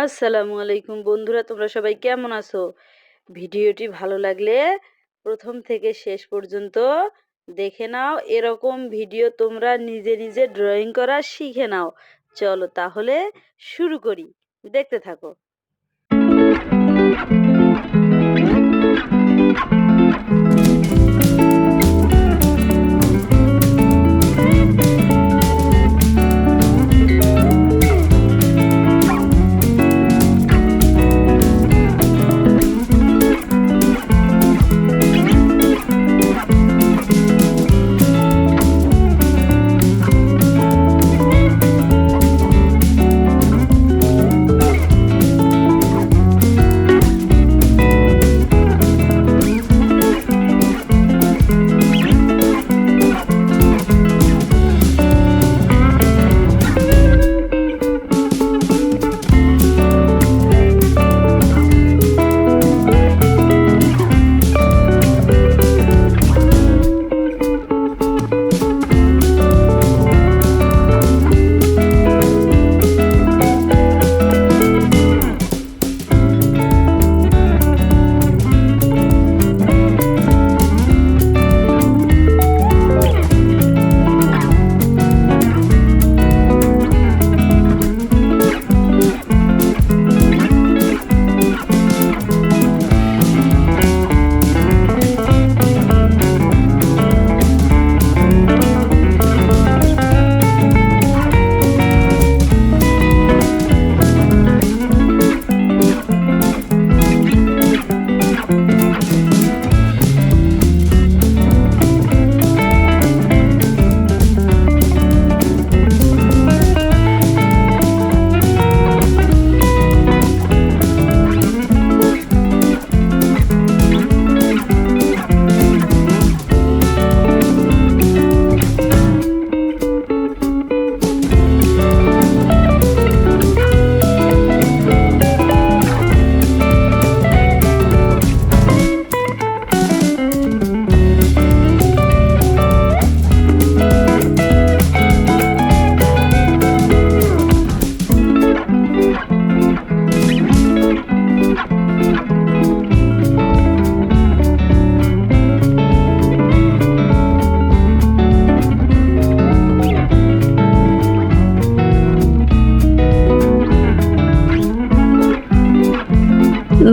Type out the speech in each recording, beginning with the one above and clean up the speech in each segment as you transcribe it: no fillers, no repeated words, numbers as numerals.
আসসালামু আলাইকুম বন্ধুরা, তোমরা সবাই কেমন আছো? ভিডিওটি ভালো লাগলে প্রথম থেকে শেষ পর্যন্ত দেখে নাও। এরকম ভিডিও তোমরা নিজে নিজে ড্রয়িং করা শিখে নাও। চলো তাহলে শুরু করি, দেখতে থাকো।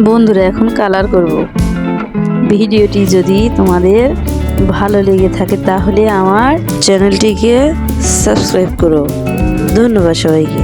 বন্ধুরা, এখন কালার করব। ভিডিওটি যদি তোমাদের ভালো লেগে থাকে তাহলে আমার চ্যানেলটিকে সাবস্ক্রাইব করো। ধন্যবাদ সবাইকে।